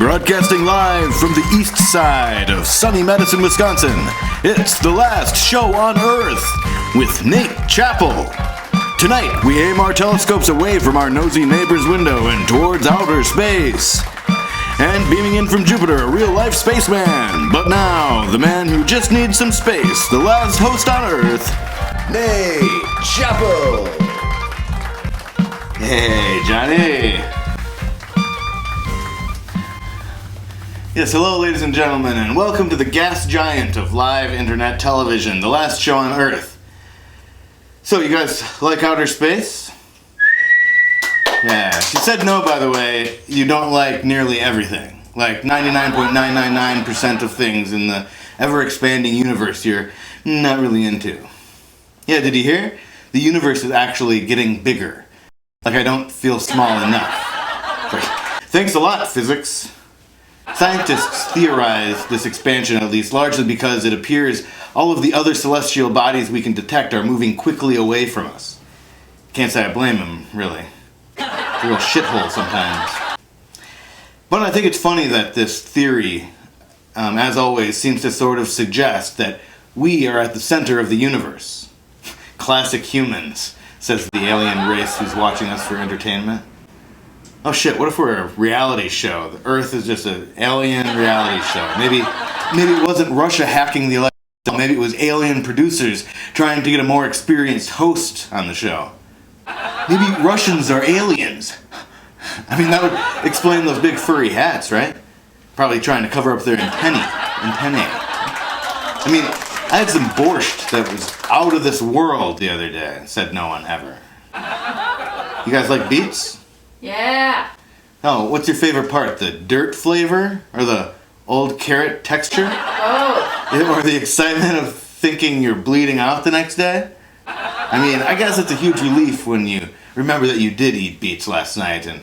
Broadcasting live from the east side of sunny Madison, Wisconsin, it's The Last Show on Earth with Nate Chappell. Tonight, we aim our telescopes away from our nosy neighbor's window and towards outer space. And beaming in from Jupiter, a real-life spaceman. But now, the man who just needs some space, the last host on Earth, Nate Chappell. Hey, Johnny. Yes, hello ladies and gentlemen, and welcome to the gas giant of live internet television, the last show on Earth. So, you guys like outer space? Yeah, she said no, by the way. You don't like nearly everything. Like 99.999% of things in the ever-expanding universe you're not really into. Yeah, did you hear? The universe is actually getting bigger. Like I don't feel small enough. Like, thanks a lot, physics. Scientists theorize this expansion, at least, largely because it appears all of the other celestial bodies we can detect are moving quickly away from us. Can't say I blame them, really. It's a real shithole sometimes. But I think it's funny that this theory, as always, seems to sort of suggest that we are at the center of the universe. Classic humans, says the alien race who's watching us for entertainment. Oh shit, what if we're a reality show? The Earth is just an alien reality show. Maybe it wasn't Russia hacking the election. Maybe it was alien producers trying to get a more experienced host on the show. Maybe Russians are aliens. I mean, that would explain those big furry hats, right? Probably trying to cover up their antennae. I mean, I had some borscht that was out of this world the other day, said no one ever. You guys like beets? Yeah. Oh, what's your favorite part? The dirt flavor? Or the old carrot texture? Oh. Or the excitement of thinking you're bleeding out the next day? I mean, I guess it's a huge relief when you remember that you did eat beets last night and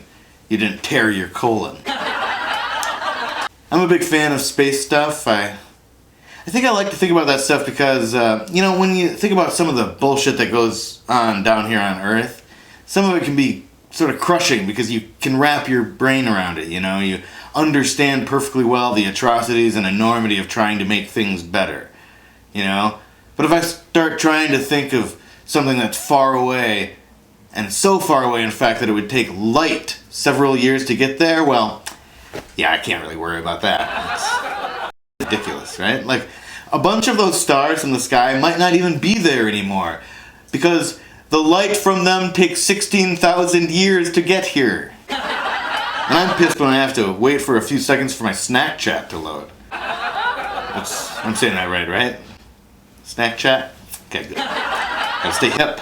you didn't tear your colon. I'm a big fan of space stuff. I think I like to think about that stuff because, when you think about some of the bullshit that goes on down here on Earth, some of it can be sort of crushing because you can wrap your brain around it, you understand perfectly well the atrocities and enormity of trying to make things better, But if I start trying to think of something that's far away, and so far away in fact that it would take light several years to get there, well, yeah, I can't really worry about that. It's ridiculous, right? Like, a bunch of those stars in the sky might not even be there anymore, because the light from them takes 16,000 years to get here. And I'm pissed when I have to wait for a few seconds for my snack chat to load. I'm saying that right? Snack chat? Okay, good. Gotta stay hip.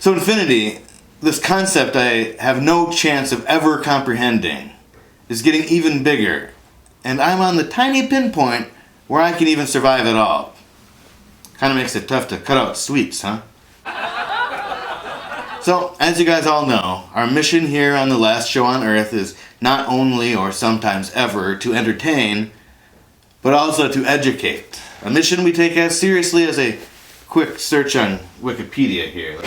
So infinity, this concept I have no chance of ever comprehending, is getting even bigger. And I'm on the tiny pinpoint where I can even survive at all. Kind of makes it tough to cut out sweets, huh? So, as you guys all know, our mission here on the last show on Earth is not only, or sometimes ever, to entertain, but also to educate. A mission we take as seriously as a quick search on Wikipedia here.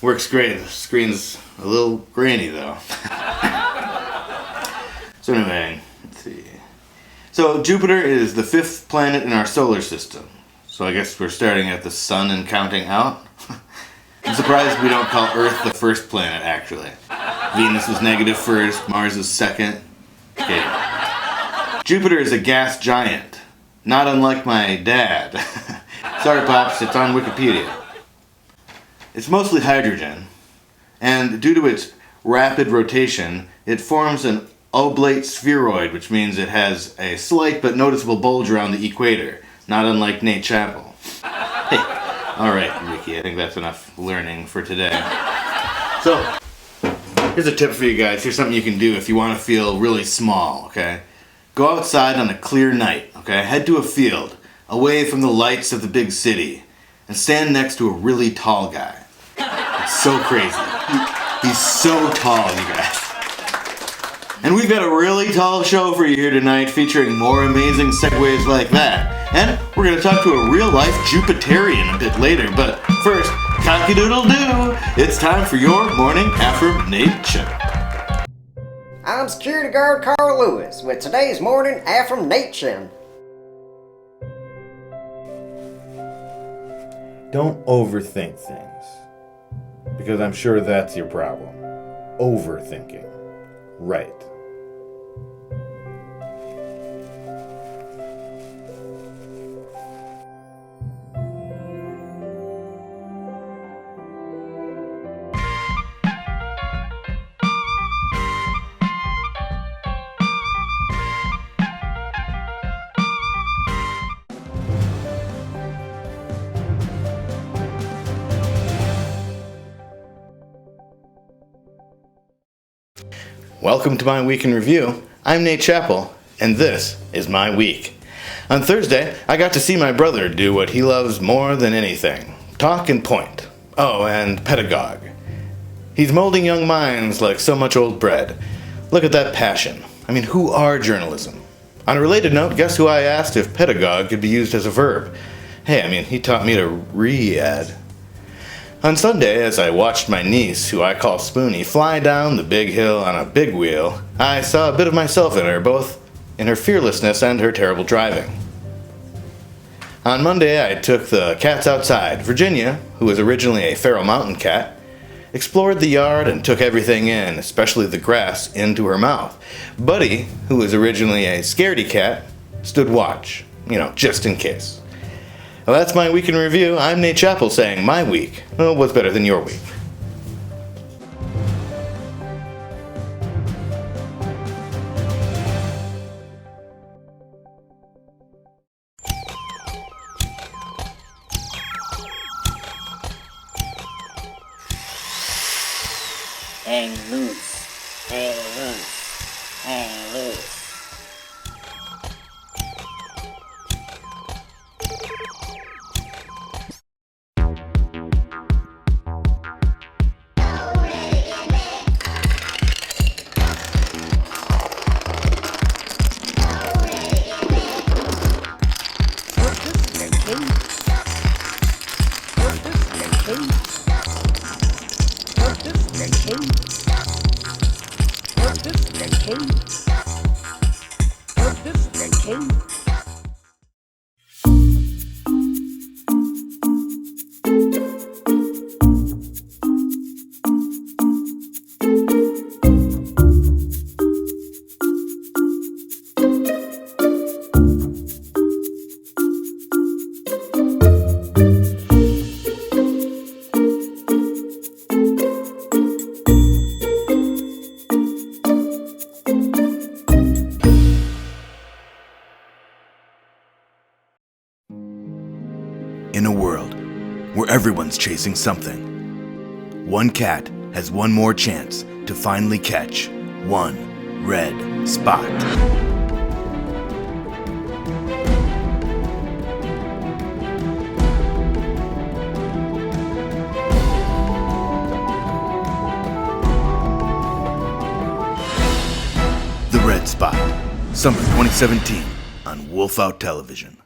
Works great. The screen's a little grainy, though. So anyway, let's see. So, Jupiter is the 5th planet in our solar system. So I guess we're starting at the sun and counting out. I'm surprised we don't call Earth the 1st planet, actually. Venus is negative 1st, Mars is 2nd. Okay. Jupiter is a gas giant, not unlike my dad. Sorry, Pops, it's on Wikipedia. It's mostly hydrogen, and due to its rapid rotation, it forms an oblate spheroid, which means it has a slight but noticeable bulge around the equator. Not unlike Nate Chappell. Hey, alright, Ricky, I think that's enough learning for today. So, here's a tip for you guys. Here's something you can do if you want to feel really small, okay? Go outside on a clear night, okay? Head to a field, away from the lights of the big city, and stand next to a really tall guy. It's so crazy. He's so tall, you guys. And we've got a really tall show for you here tonight, featuring more amazing segues like that. And we're going to talk to a real-life Jupiterian a bit later, but first, cock-a-doodle-doo, it's time for your morning affirmation. I'm security guard Carl Lewis with today's morning affirmation. Don't overthink things, because I'm sure that's your problem. Overthinking. Right. Welcome to my week in review. I'm Nate Chappell, and this is my week. On Thursday, I got to see my brother do what he loves more than anything: talk and point. Oh, and pedagogue. He's molding young minds like so much old bread. Look at that passion. I mean, who are journalism? On a related note, guess who I asked if pedagogue could be used as a verb? Hey, he taught me to re-add. On Sunday, as I watched my niece, who I call Spoonie, fly down the big hill on a big wheel, I saw a bit of myself in her, both in her fearlessness and her terrible driving. On Monday, I took the cats outside. Virginia, who was originally a feral mountain cat, explored the yard and took everything in, especially the grass, into her mouth. Buddy, who was originally a scaredy cat, stood watch, just in case. Well, that's my week in review. I'm Nate Chappell saying my week was better than your week. Hang loose, hang loose, hang loose. In a world where everyone's chasing something, one cat has one more chance to finally catch one red spot. The Red Spot, summer 2017 on Wolf Out Television.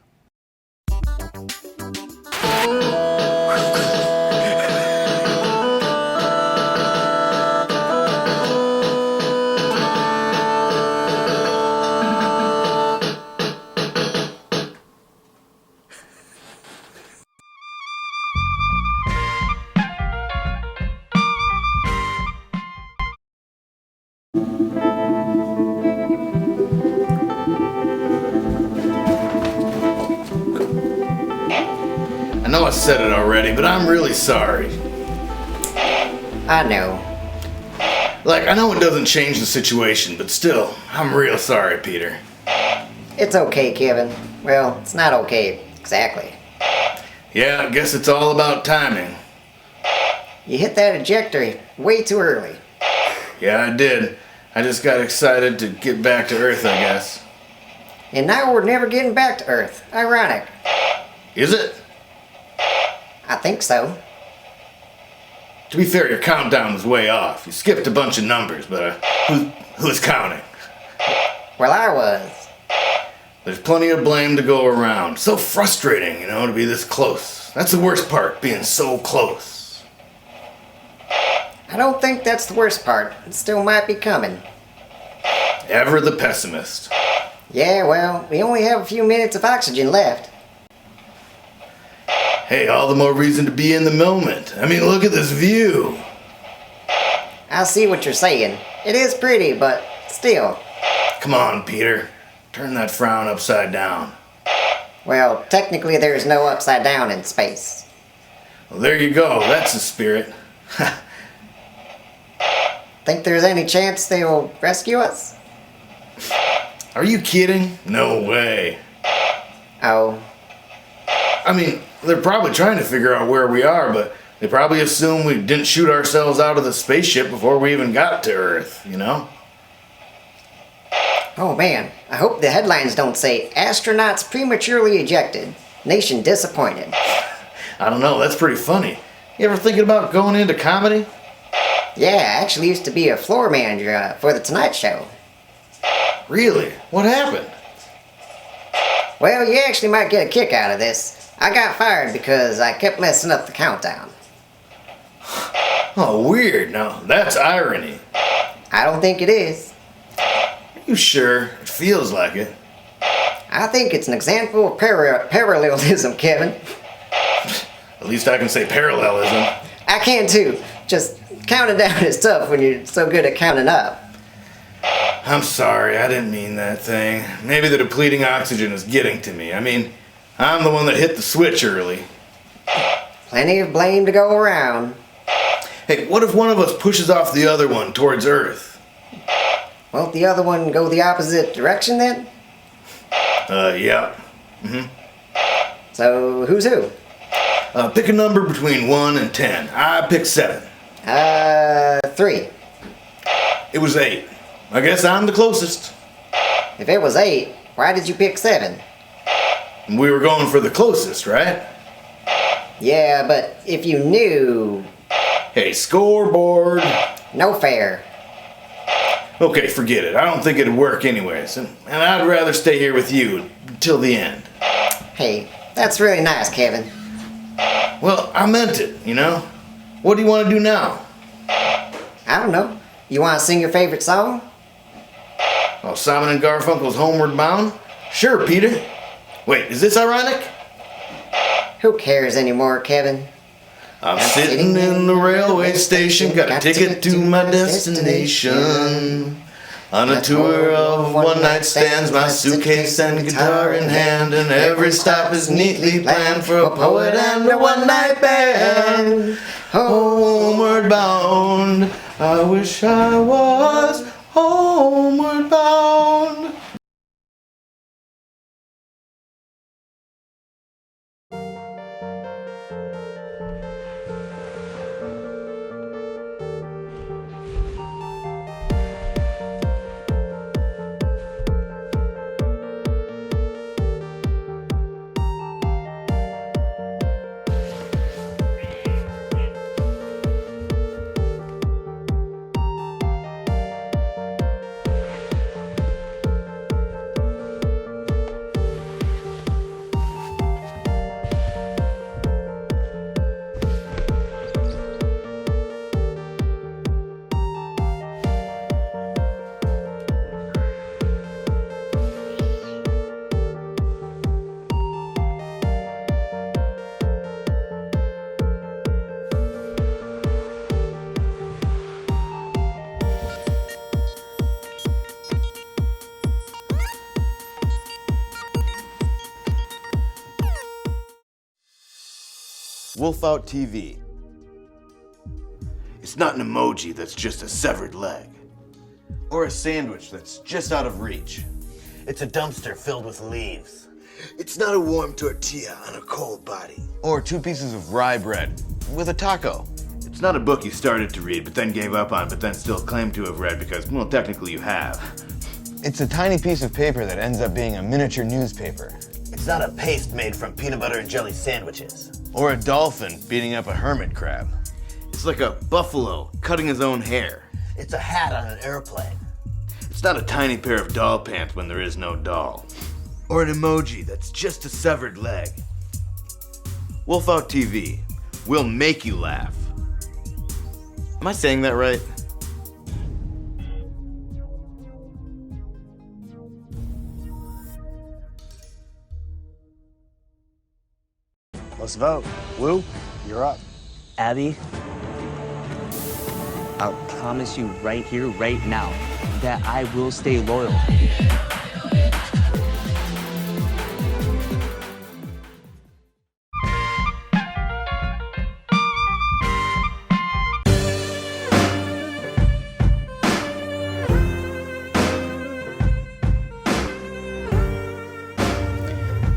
I know I said it already, but I'm really sorry. I know. I know it doesn't change the situation, but still, I'm real sorry, Peter. It's okay, Kevin. Well, it's not okay, exactly. Yeah, I guess it's all about timing. You hit that ejector way too early. Yeah, I did. I just got excited to get back to Earth, I guess. And now we're never getting back to Earth. Ironic. Is it? I think so. To be fair, your countdown was way off. You skipped a bunch of numbers, but who's counting? Well, I was. There's plenty of blame to go around. So frustrating, to be this close. That's the worst part, being so close. I don't think that's the worst part. It still might be coming. Ever the pessimist. Yeah, well, we only have a few minutes of oxygen left. Hey, all the more reason to be in the moment. I mean, look at this view. I see what you're saying. It is pretty, but still. Come on, Peter. Turn that frown upside down. Well, technically there's no upside down in space. Well, there you go. That's the spirit. Think there's any chance they'll rescue us? Are you kidding? No way. Oh. I mean, they're probably trying to figure out where we are, but they probably assume we didn't shoot ourselves out of the spaceship before we even got to Earth, you know? Oh man, I hope the headlines don't say, astronauts prematurely ejected. Nation disappointed. I don't know, that's pretty funny. You ever thinking about going into comedy? Yeah, I actually used to be a floor manager for The Tonight Show. Really? What happened? Well, you actually might get a kick out of this. I got fired because I kept messing up the countdown. Oh, weird. Now, that's irony. I don't think it is. Are you sure? It feels like it. I think it's an example of parallelism, Kevin. At least I can say parallelism. I can too. Just counting down is tough when you're so good at counting up. I'm sorry, I didn't mean that thing. Maybe the depleting oxygen is getting to me. I mean, I'm the one that hit the switch early. Plenty of blame to go around. Hey, what if one of us pushes off the other one towards Earth? Won't the other one go the opposite direction then? Yeah. So, who's who? Pick a number between 1 and 10. I picked 7. 3. It was 8. I guess I'm the closest. If it was 8, why did you pick 7? We were going for the closest, right? Yeah, but if you knew... Hey, scoreboard. No fair. Okay, forget it. I don't think it'd work anyways. And I'd rather stay here with you till the end. Hey, that's really nice, Kevin. Well, I meant it, you know? What do you want to do now? I don't know. You want to sing your favorite song? Oh, Simon and Garfunkel's Homeward Bound? Sure, Peter. Wait, is this ironic? Who cares anymore, Kevin? I'm sitting in the railway station, got a ticket to my destination. On a tour of one-night stands, my suitcase and guitar in hand, and every stop is neatly planned for a poet and a one-night band. Homeward bound, I wish I was homeward bound. Wolf Out TV. It's not an emoji that's just a severed leg. Or a sandwich that's just out of reach. It's a dumpster filled with leaves. It's not a warm tortilla on a cold body. Or 2 pieces of rye bread with a taco. It's not a book you started to read but then gave up on but then still claimed to have read because, well, technically you have. It's a tiny piece of paper that ends up being a miniature newspaper. It's not a paste made from peanut butter and jelly sandwiches. Or a dolphin beating up a hermit crab. It's like a buffalo cutting his own hair. It's a hat on an airplane. It's not a tiny pair of doll pants when there is no doll. Or an emoji that's just a severed leg. Wolf Out TV. We'll make you laugh. Am I saying that right? Let's vote. Woo, you're up. Abby, I'll promise you right here, right now, that I will stay loyal.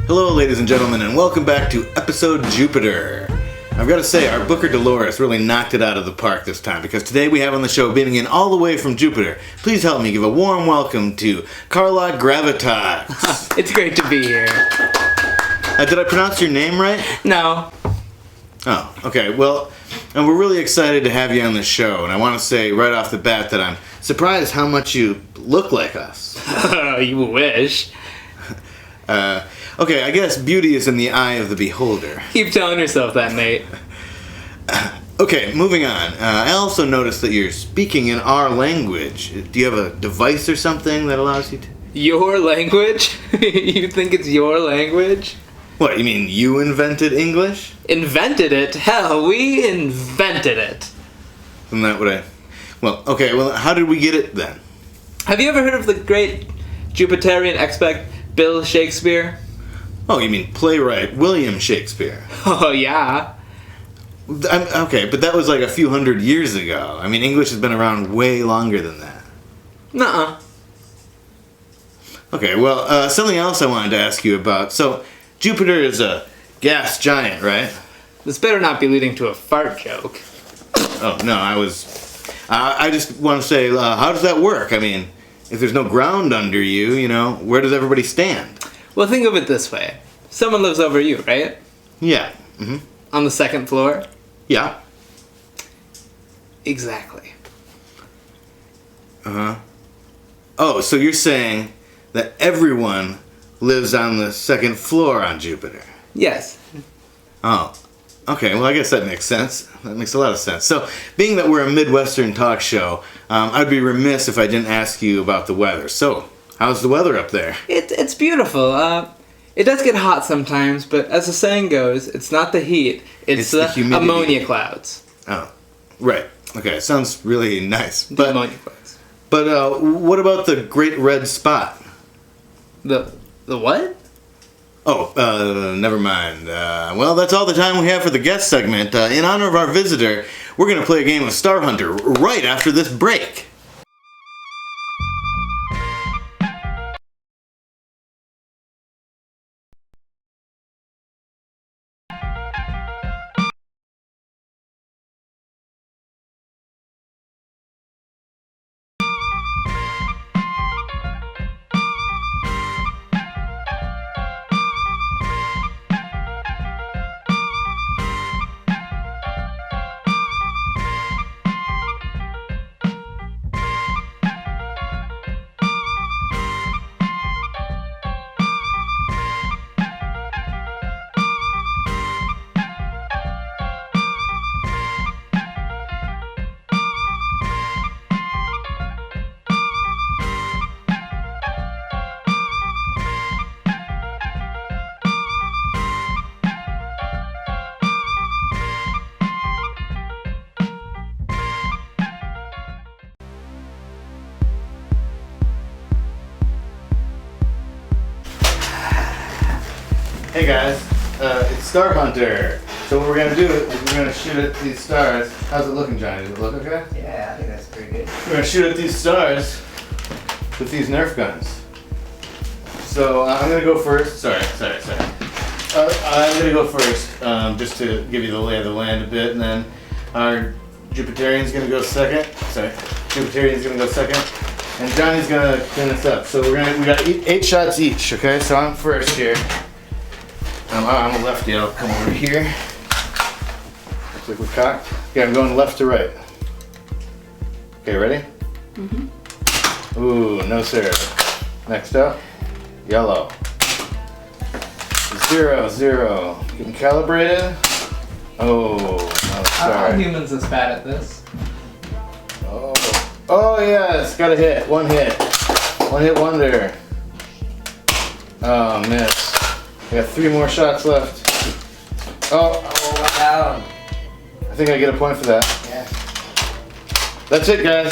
Hello, ladies and gentlemen, and welcome back to episode Jupiter. I've got to say, our Booker Dolores really knocked it out of the park this time, because today we have on the show, beaming in all the way from Jupiter, please help me give a warm welcome to Carla Gravitas. It's great to be here. Did I pronounce your name right? No. Oh, okay. Well, and we're really excited to have you on the show, and I want to say right off the bat that I'm surprised how much you look like us. You wish. Okay, I guess beauty is in the eye of the beholder. Keep telling yourself that, mate. Okay, moving on. I also noticed that you're speaking in our language. Do you have a device or something that allows you to? Your language? You think it's your language? What, you mean you invented English? Invented it? Hell, we invented it. Isn't that what I... Well, okay, well, how did we get it then? Have you ever heard of the great Jupiterian expert Bill Shakespeare? Oh, you mean playwright William Shakespeare. Oh, yeah. Okay, but that was like a few hundred years ago. I mean, English has been around way longer than that. Nuh-uh. Okay, well, something else I wanted to ask you about. So, Jupiter is a gas giant, right? This better not be leading to a fart joke. Oh, no, I just want to say, how does that work? I mean, if there's no ground under you, you know, where does everybody stand? Well, think of it this way. Someone lives over you, right? Yeah. Mm-hmm. On the second floor? Yeah. Exactly. Uh-huh. Oh, so you're saying that everyone lives on the second floor on Jupiter? Yes. Oh. Okay, well, I guess that makes sense. That makes a lot of sense. So, being that we're a Midwestern talk show, I'd be remiss if I didn't ask you about the weather. So, how's the weather up there? It's beautiful. It does get hot sometimes, but as the saying goes, it's not the heat, it's the humidity. ammonia clouds. Oh, right. Okay, sounds really nice. The ammonia clouds. But what about the Great Red Spot? The what? Oh, never mind. Well, that's all the time we have for the guest segment. In honor of our visitor, we're going to play a game of Star Hunter right after this break. Hey guys, it's Star Hunter. So what we're gonna do is we're gonna shoot at these stars. How's it looking, Johnny? Does it look okay? Yeah, I think that's pretty good. We're gonna shoot at these stars with these Nerf guns. So I'm gonna go first. Sorry. I'm gonna go first, just to give you the lay of the land a bit, and then our Jupiterian's gonna go second. Jupiterian's gonna go second, and Johnny's gonna clean us up. So we got 8 shots each. Okay, so I'm first here. I'm a lefty. I'll come over here. Looks like we're cocked. Okay, I'm going left to right. Okay, ready? Mm-hmm. Ooh, no sir. Next up, yellow. 0, 0. Getting calibrated. Oh, no, sorry. Are humans this bad at this? Oh yes, got a hit. One hit wonder. Oh, miss. I got 3 more shots left. Oh, Down. I think I get a point for that. Yeah. That's it, guys.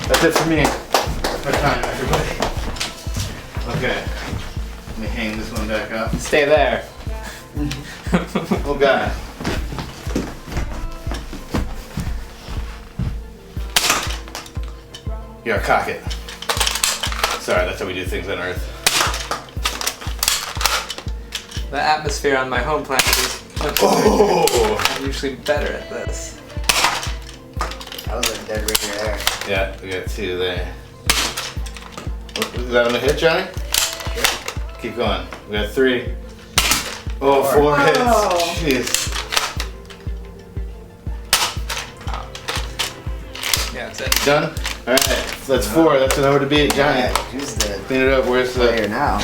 That's it for me. For time, everybody. Okay. Let me hang this one back up. Stay there. Oh, God. Here, cock it. Sorry, that's how we do things on Earth. The atmosphere on my home planet is much Oh! I'm usually better at this. That was a dead ringer there. Yeah, we got 2 there. Is that on the hit, Johnny? Sure. Keep going. We got 3. Oh, 4 hits. Jeez. Yeah, that's it. Done? Alright, that's 4. That's an over to beat. Johnny, Yeah, who's the clean it up. Where's the... player now?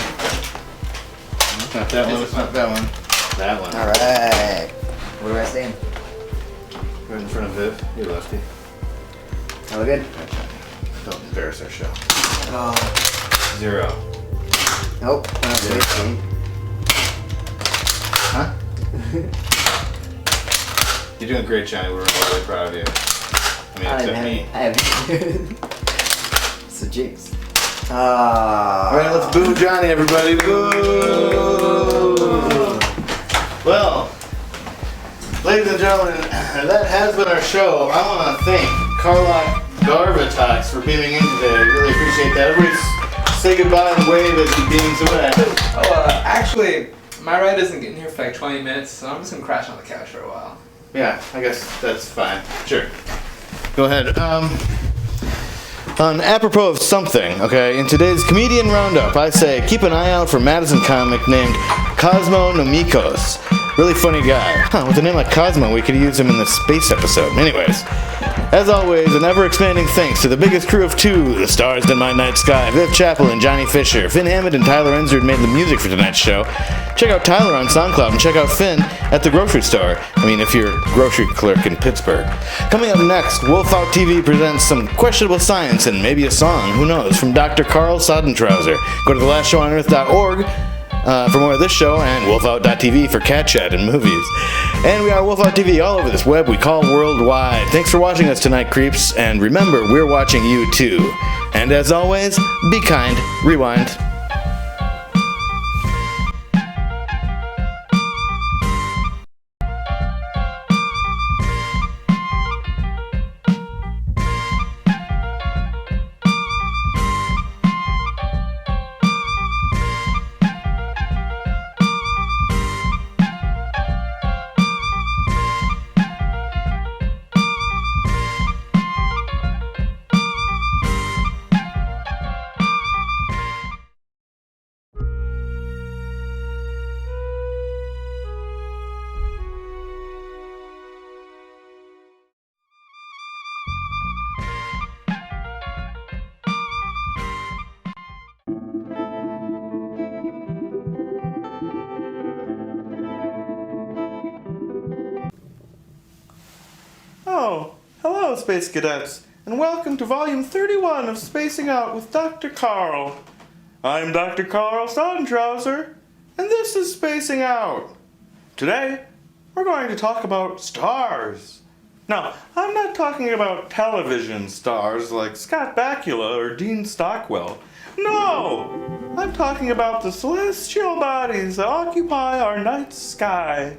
It's not that one. It's not that one. That one. Alright. What do I stand? Right in front of Viv. You're lefty. Are we good? Don't embarrass our show. Oh. 0. Nope. Not good. Huh? You're doing great, Johnny. We're really proud of you. I mean, except me. I haven't. It's a jinx. Alright, let's boo Johnny, everybody. Boo! Well, ladies and gentlemen, that has been our show. I want to thank Carlock Garvatox for beaming in today. I really appreciate that. Everybody say goodbye and wave as he beams away. Actually, my ride isn't getting here for like 20 minutes, so I'm just gonna crash on the couch for a while. Yeah, I guess that's fine. Sure. Go ahead. On apropos of something, okay, in today's comedian roundup, I say keep an eye out for Madison comic named Cosmo Nomikos. Really funny guy. Huh, with a name like Cosmo, we could use him in the space episode. Anyways, as always, an ever-expanding thanks to the biggest crew of 2, the stars in my night sky, Viv Chappell and Johnny Fisher. Finn Hammond and Tyler Enzard made the music for tonight's show. Check out Tyler on SoundCloud and check out Finn at the grocery store. I mean, if you're a grocery clerk in Pittsburgh. Coming up next, Wolf Out TV presents some questionable science and maybe a song, who knows, from Dr. Carl Sodentrouser. Go to thelastshowonEarth.org for more of this show, and wolfout.tv for cat chat and movies. And we are Wolf Out TV all over this web we call worldwide. Thanks for watching us tonight, creeps, and remember, we're watching you too. And as always, be kind, rewind. Oh, hello, Space Cadets, and welcome to Volume 31 of Spacing Out with Dr. Carl. I'm Dr. Carl Sodentrouser, and this is Spacing Out. Today, we're going to talk about stars. Now, I'm not talking about television stars like Scott Bakula or Dean Stockwell. No! I'm talking about the celestial bodies that occupy our night sky.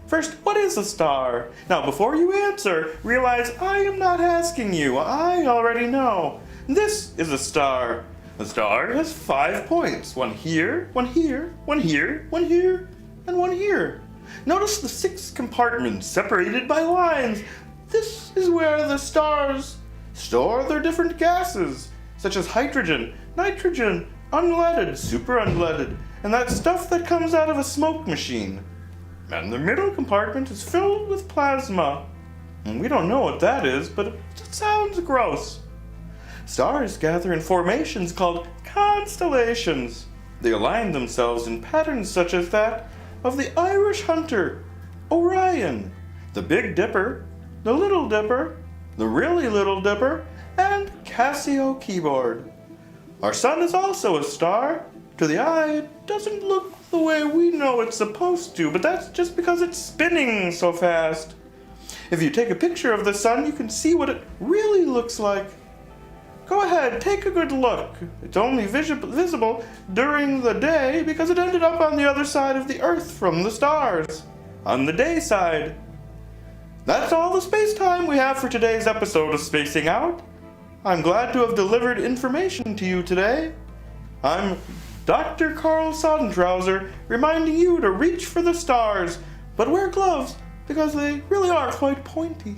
First, what is a star? Now, before you answer, realize I am not asking you. I already know. This is a star. A star has 5 points. One here, one here, one here, one here, and one here. Notice the 6 compartments separated by lines. This is where the stars store their different gases, such as hydrogen, nitrogen, unleaded, super unleaded, and that stuff that comes out of a smoke machine. And the middle compartment is filled with plasma. And we don't know what that is, but it sounds gross. Stars gather in formations called constellations. They align themselves in patterns such as that of the Irish Hunter, Orion, the Big Dipper, the Little Dipper, the Really Little Dipper, and Casio Keyboard. Our sun is also a star. To the eye, it doesn't look the way we know it's supposed to, but that's just because it's spinning so fast. If you take a picture of the sun, you can see what it really looks like. Go ahead, take a good look. It's only visible during the day because it ended up on the other side of the Earth from the stars, on the day side. That's all the space-time we have for today's episode of Spacing Out. I'm glad to have delivered information to you today. I'm Dr. Carl Sodentrouser, reminding you to reach for the stars, but wear gloves because they really are quite pointy.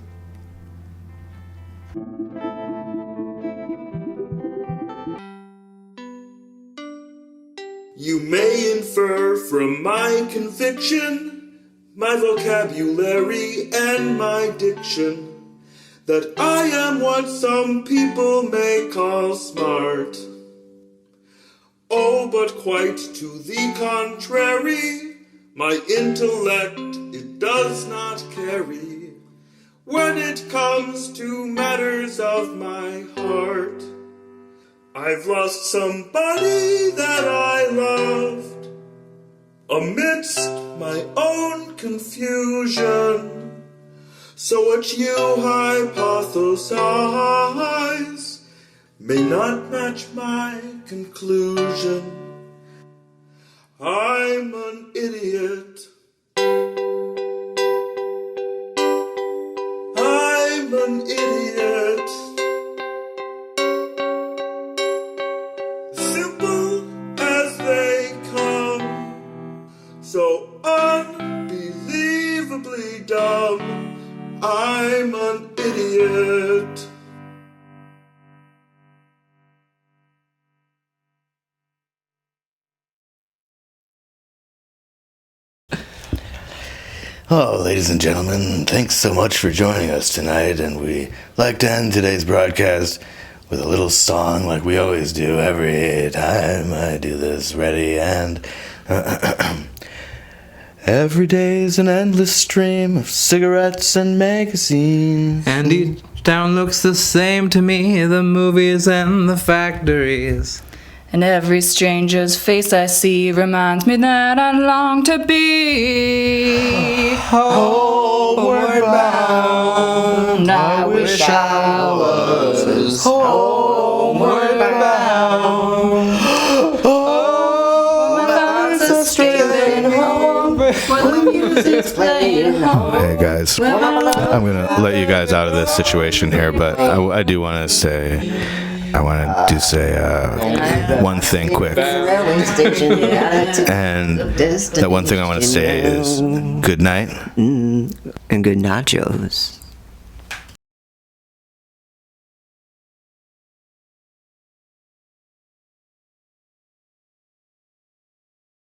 You may infer from my conviction, my vocabulary and my diction, that I am what some people may call smart. Oh, but quite to the contrary, my intellect it does not carry when it comes to matters of my heart. I've lost somebody that I loved amidst my own confusion. So what you hypothesize may not match my conclusion. I'm an idiot. I'm an idiot. Simple as they come, so unbelievably dumb. I'm an idiot. Oh, ladies and gentlemen, thanks so much for joining us tonight, and we like to end today's broadcast with a little song like we always do every time I do this. Ready? And every day's an endless stream of cigarettes and magazines. And each town looks the same to me, the movies and the factories. And every stranger's face I see reminds me that I long to be homeward bound. I wish I was homeward bound. Oh, my thoughts are straying home when the music's playing home. Hey guys, I'm gonna let you guys out of this situation here, but I do want to say one thing quick. And that one thing I want to say is good night. And good nachos.